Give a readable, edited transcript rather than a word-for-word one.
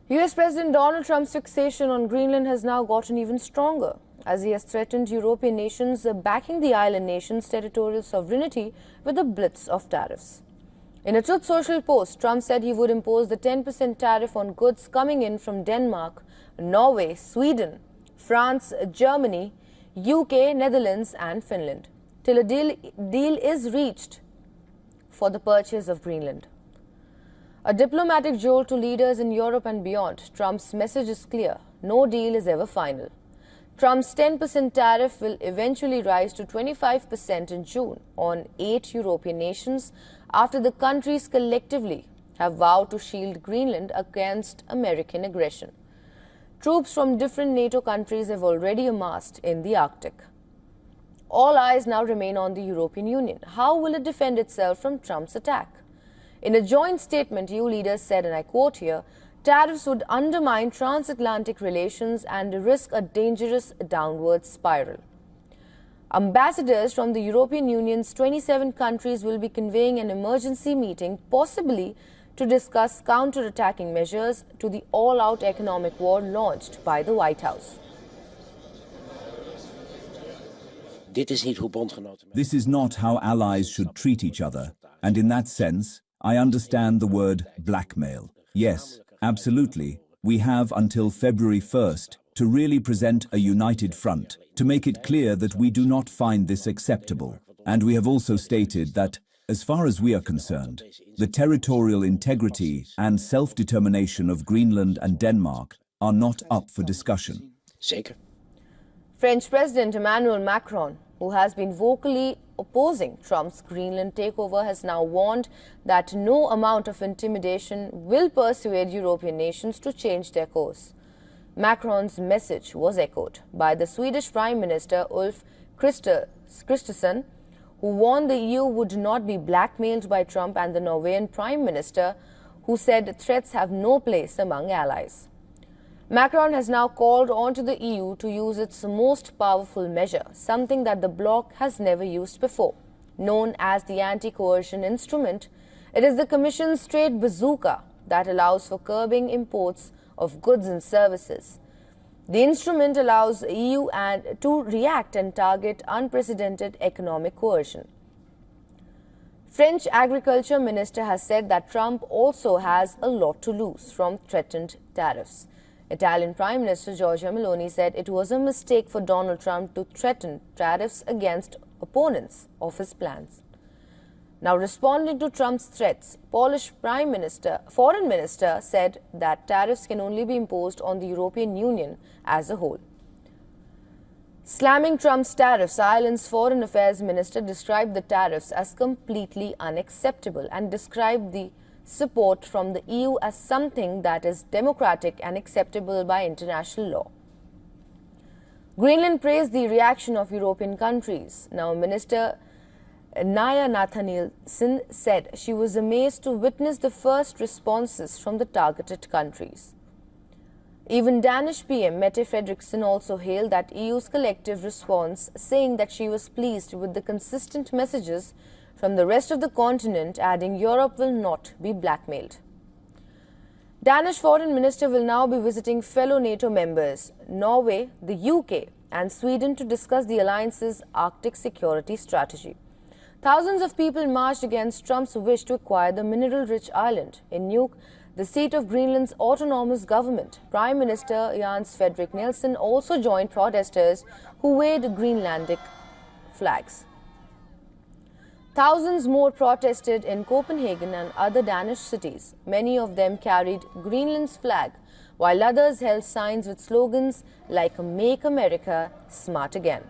US President Donald Trump's fixation on Greenland has now gotten even stronger, as he has threatened European nations backing the island nation's territorial sovereignty with a blitz of tariffs. In a Truth Social post, Trump said he would impose the 10% tariff on goods coming in from Denmark, Norway, Sweden, France, Germany, UK, Netherlands and Finland, till a deal is reached for the purchase of Greenland. A diplomatic jolt to leaders in Europe and beyond, Trump's message is clear: no deal is ever final. Trump's 10% tariff will eventually rise to 25% in June on 8 European nations after the countries collectively have vowed to shield Greenland against American aggression. Troops from different NATO countries have already amassed in the Arctic. All eyes now remain on the European Union. How will it defend itself from Trump's attack? In a joint statement, EU leaders said, and I quote here, tariffs would undermine transatlantic relations and risk a dangerous downward spiral. Ambassadors from the European Union's 27 countries will be convening an emergency meeting, possibly to discuss counter-attacking measures to the all-out economic war launched by the White House. This is not how allies should treat each other, and in that sense, I understand the word blackmail. Yes, absolutely. We have until February 1st to really present a united front, to make it clear that we do not find this acceptable. And we have also stated that, as far as we are concerned, the territorial integrity and self-determination of Greenland and Denmark are not up for discussion. French President Emmanuel Macron, who has been vocally opposing Trump's Greenland takeover, has now warned that no amount of intimidation will persuade European nations to change their course. Macron's message was echoed by the Swedish Prime Minister Ulf Kristersson, who warned the EU would not be blackmailed by Trump, and the Norwegian Prime Minister, who said threats have no place among allies. Macron has now called on to the EU to use its most powerful measure, something that the bloc has never used before. Known as the anti-coercion instrument, it is the Commission's trade bazooka that allows for curbing imports of goods and services. The instrument allows the EU to react and target unprecedented economic coercion. French Agriculture Minister has said that Trump also has a lot to lose from threatened tariffs. Italian Prime Minister Giorgia Meloni said it was a mistake for Donald Trump to threaten tariffs against opponents of his plans. Now, responding to Trump's threats, Polish Foreign Minister said that tariffs can only be imposed on the European Union as a whole. Slamming Trump's tariffs, Ireland's Foreign Affairs Minister described the tariffs as completely unacceptable and described the support from the EU as something that is democratic and acceptable by international law. Greenland praised the reaction of European countries. Now, Minister Naya Nathanielsen said she was amazed to witness the first responses from the targeted countries. Even Danish PM Mette Frederiksen also hailed that EU's collective response, saying that she was pleased with the consistent messages from the rest of the continent, adding Europe will not be blackmailed. Danish Foreign Minister will now be visiting fellow NATO members, Norway, the UK and Sweden, to discuss the alliance's Arctic security strategy. Thousands of people marched against Trump's wish to acquire the mineral-rich island. In Nuuk, the seat of Greenland's autonomous government, Prime Minister Jens Fredrik Nielsen also joined protesters who waved Greenlandic flags. Thousands more protested in Copenhagen and other Danish cities. Many of them carried Greenland's flag, while others held signs with slogans like "Make America Smart Again."